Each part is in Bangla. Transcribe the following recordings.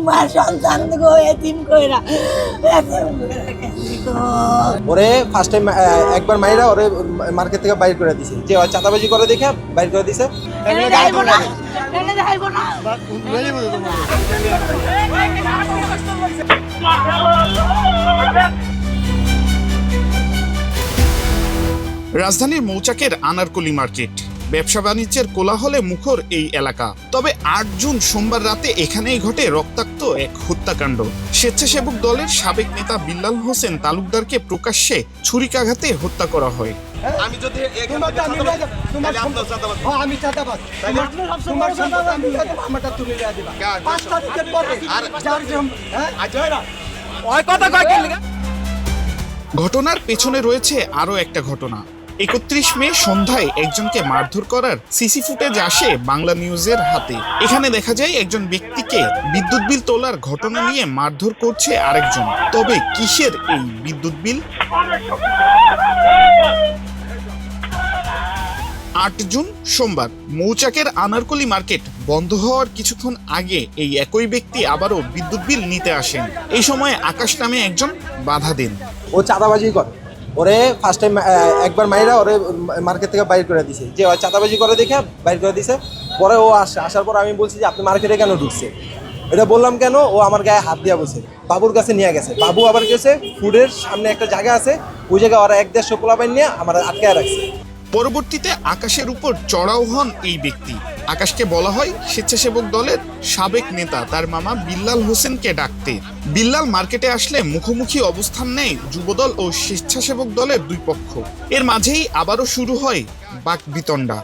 মার সন্তান গো এতিম কইরা ওরে ফার্স্ট টাইম একবার মাইরা ওরে মার্কেট থেকে বাইর করে দিছে, যে ওই চাঁদাবাজি করে দেখে বাইর করে দিছে। রাজধানীর মৌচাকের আনারকলি মার্কেট, ব্যবসা বাণিজ্যের কোলাহলে মুখর এই এলাকা। তবে ৮ জুন সোমবার রাতে এখানেই ঘটে রক্তাক্ত এক হত্যাকাণ্ড। স্বেচ্ছাসেবক দলের সাবেক নেতা বিল্লাল হোসেন তালুকদারকে প্রকাশ্যে ছুরিকাঘাতে হত্যা করা হয়। আমি যদি ঘটনার পেছনে রয়েছে আরো একটা ঘটনা। ৩১ মে সন্ধ্যায় একজনকে মারধর করার সিসি ফুটেজ আসে বাংলা নিউজের হাতে। এখানে দেখা যায় একজন ব্যক্তিকে বিদ্যুৎ বিল তোলার ঘটনা নিয়ে মারধর করছে আরেকজন। তবে কিসের এই বিদ্যুৎ বিল? ৮ জুন সোমবার মৌচাকের আনারকলি মার্কেট বন্ধ হওয়ার কিছুক্ষণ আগে এই একই ব্যক্তি আবারও বিদ্যুৎ বিল নিতে আসেন। এই সময় আকাশ নামে একজন বাধা দেন। ও চাঁদাবাজি করে, ওরে ফার্স্ট টাইম একবার মাইরা ওরে মার্কেট থেকে বাইর করে দিছে, যে ওই চাঁদাবাজি করে দেখে বাইর করে দিছে। পরে ও আসার পর আমি বলছি যে আপনি মার্কেটে কেন ঢুকছে, এটা বললাম কেন, ও আমার গায়ে হাত দিয়া বসে বাবুর কাছে নিয়ে গেছে। বাবু আবার গেছে ফুডের সামনে একটা জায়গা আছে, ওই জায়গায় ওরা ১-১৫০ পোলাপাইন নিয়ে আমার আটকায় রাখছে। পরবর্তীতে আকাশের উপর চড়াও হন এই ব্যক্তি। আকাশকে বলা হয় স্বেচ্ছাসেবক দলের সাবেক নেতা তার মামা বিল্লাল হোসেনকে ডাকতে। বিল্লাল মার্কেটে আসলে মুখোমুখি অবস্থান নেয় যুবদল ও স্বেচ্ছাসেবক দলের দুই পক্ষ। এর মাঝেই আবারও শুরু হয় বাকবিতণ্ডা।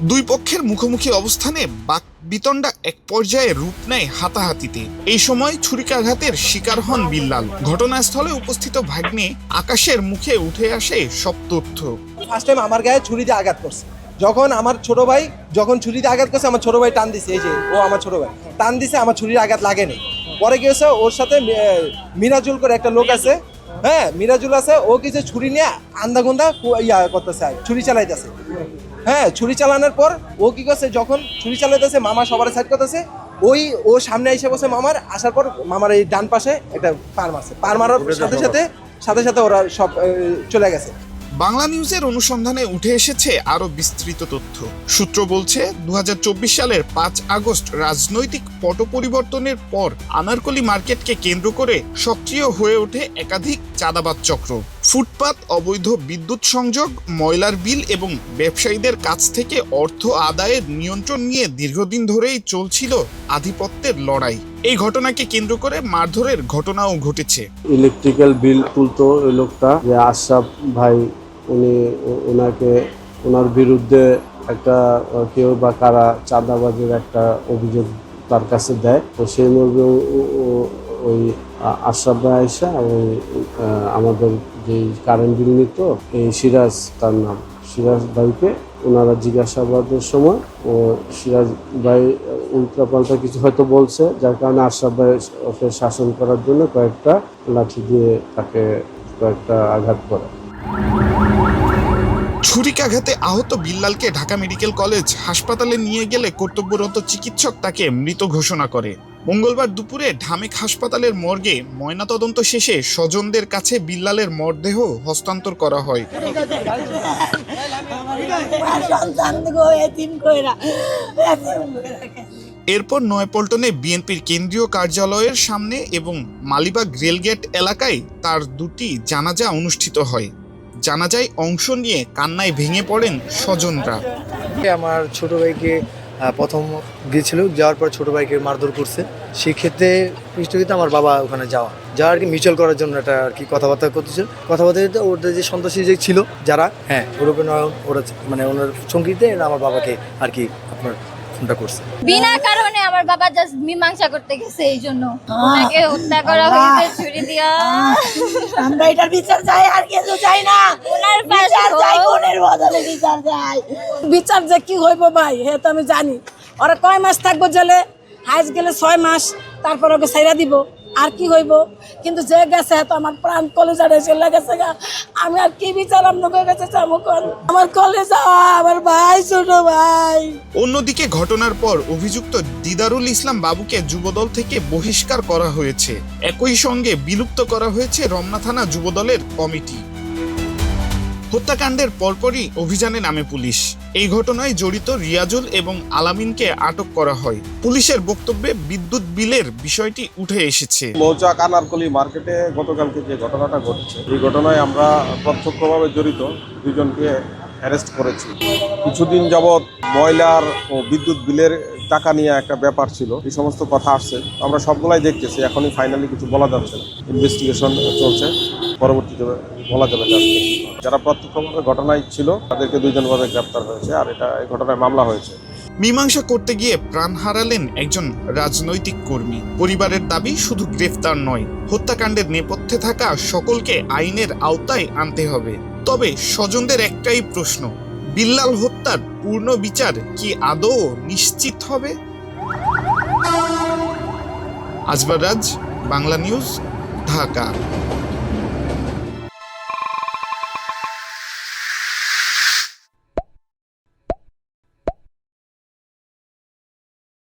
দুই পক্ষের মুখোমুখি অবস্থানে বাকবিতণ্ডা এক পর্যায়ে রূপ নেয় হাতাহাতিতে। এই সময় ছুরিকাঘাতের শিকার হন বিল্লাল। ঘটনাস্থলে উপস্থিত ভাগ্নে আকাশের মুখে উঠে আসে সব তথ্য। ফার্স্ট টাইম আমার গায়ে ছুরি দিয়ে আঘাত করছে। যখন আমার ছোট ভাই ছুরিতে আঘাত করছে, আমার ছোট ভাই টান দিছে, এই যে ও আমার ছোট ভাই টান দিছে, আমার ছুরির আঘাত লাগেনি। পরে কি হয়েছে, ওর সাথে মিরাজুল করে একটা লোক আছে, হ্যাঁ মিরাজুল আছে, ও কিছু ছুরি নিয়ে আন্দাগুন্দা করতেছে, ছুরি চালাইতেছে। হ্যাঁ ছুরি চালানোর পর ও কি করছে, যখন ছুরি চালাইতেছে মামা সবার সাইড করতেছে, ও সামনে এসে বসে মামার, আসার পর মামার এই ডান পাশে একটা পার মারছে। পার মারার সাথে সাথে ওরা সব চলে গেছে। বাংলা নিউজের অনুসন্ধানে উঠে এসেছে আরো বিস্তৃত তথ্য। সূত্র বলছে ২০২৪ সালের ৫ আগস্ট রাজনৈতিক পট পরিবর্তনের পর আনারকলি মার্কেটকে কেন্দ্র করে সক্রিয় হয়ে ওঠে একাধিক চাঁদাবাজ চক্র। ফুটপাত, অবৈধ বিদ্যুৎ সংযোগ, ময়লার বিল এবং ব্যবসায়ীদের কাছ থেকে অর্থ আদায়ের নিয়ন্ত্রণ নিয়ে দীর্ঘদিন ধরেই চলছিল আধিপত্যের লড়াই। এই ঘটনাকে কেন্দ্র করে মারধরের ঘটনাও ঘটেছে। ইলেকট্রিক্যাল বিল তুলতো ওই লোকটা, যে আশরাফ ভাই, ওনার বিরুদ্ধে একটা কেউ বা কারা চাঁদাবাজের একটা অভিযোগ তার কাছে দেয়। তো সেই মর্মে ওই আশরাফ ভাই আইসা ওই আমাদের যে কারেন্ট বিল নিত, এই সিরাজ, তার নাম সিরাজ ভাইকে ওনারা জিজ্ঞাসাবাদের সময় ও সিরাজ ভাই উল্টাপাল্টা কিছু হয়তো বলছে, যার কারণে আশরাফ ভাই ওকে শাসন করার জন্য কয়েকটা লাঠি দিয়ে তাকে কয়েকটা আঘাত করে। ছুরিকাঘাতে আহত বিল্লালকে ঢাকা মেডিকেল কলেজ হাসপাতালে নিয়ে গেলে কর্তব্যরত চিকিৎসক তাকে মৃত ঘোষণা করে। মঙ্গলবার দুপুরে ঢামেক হাসপাতালের মর্গে ময়নাতদন্ত শেষে স্বজনদের কাছে বিল্লালের মরদেহ হস্তান্তর করা হয়। এরপর নয়াপল্টনে বিএনপির কেন্দ্রীয় কার্যালয়ের সামনে এবং মালিবাগ রেলগেট এলাকায় তার দুটি জানাজা অনুষ্ঠিত হয়। জানাজায় অংশ নিয়ে কান্নায় ভেঙে পড়েন স্বজনরা। আমার ছোট ভাইকে প্রথম গিয়েছিল, যাওয়ার পর ছোট ভাইকে মারধর করছে। সেক্ষেত্রে পৃষ্ঠপোষকতা আমার বাবা ওখানে যাওয়া আর কি মিউচুয়াল করার জন্য একটা আর কি কথাবার্তা করতেছিল। কথাবার্তা ওদের যে সন্ত্রাসী যে ছিল যারা, হ্যাঁ ওরূপে ওরা মানে ওনার সঙ্গীতে আমার বাবাকে আর কি আপনার ফোনটা করছে। বিনা কারণে আমার বাবা জাস্ট মীমাংসা করতে গেছে, এই জন্য ওনাকে হত্যা করা হয়েছে ছুরি দিয়া। আমরা এটার বিচার চাই, আর কিছু চাই না। ওনার বিচার চাই, কোনের বদলে বিচার চাই। বিচার যে কি হইব ভাই, হে তো আমি জানি। ওরা কয় মাস থাকবো জেলে, হাইজ গেলে 6 মাস, তারপর ওকে ছাইরা দিব। আর কি হইব, কিন্তু যে গেছে তো আমার প্রাণ কলেজারে চলে গেছে গা। আমি আর কি বিচার আপনাদের কাছে চাবো কোন? আমার কলেজা, আমার ভাই, ছোট ভাই। অন্যদিকে ঘটনার পর অভিযুক্ত দিদারুল ইসলাম বাবুকে যুবদল থেকে বহিষ্কার করা হয়েছে। একই সঙ্গে বিলুপ্ত করা হয়েছে রমনা থানা যুবদলের কমিটি। হত্যাকাণ্ডের পরপরই অভিযানে নামে পুলিশ। এই ঘটনায় জড়িত রিয়াজুল এবং আলামিনকে আটক করা হয়। পুলিশের বক্তব্যে বিদ্যুৎ বিলের বিষয়টি উঠে এসেছে। মৌচাক আনারকলি মার্কেটে গতকালকে যে ঘটনাটা ঘটেছে, এই ঘটনায় আমরা প্রত্যক্ষভাবে জড়িত দুজনকে অ্যারেস্ট করেছি। কিছুদিন যাবৎ ময়লার ও বিদ্যুৎ বিলের টাকা নিয়ে একটা ব্যাপার ছিল, এই সমস্ত কথা আসছে। আমরা সবগুলাই দেখতেছি, এখনই ফাইনালি কিছু বলা যাচ্ছে না। ইনভেস্টিগেশন চলছে, পরবর্তীতে বলা যাবে। যারা প্রত্যক্ষভাবে ঘটনায় ছিল তাদেরকে দুইজনভাবে গ্রেপ্তার হয়েছে, আর এই ঘটনায় মামলা হয়েছে। মীমাংসা করতে গিয়ে প্রাণ হারালেন একজন রাজনৈতিক কর্মী। পরিবারের দাবি শুধু গ্রেফতার নয়, হত্যাকাণ্ডের নেপথ্যে থাকা সকলকে আইনের আওতায় আনতে হবে। তবে স্বজনদের একটাই প্রশ্ন, বিল্লাল হত্যার পূর্ণ বিচার কি আদৌ নিশ্চিত হবে? আজবার রাজ, বাংলা নিউজ, ঢাকা।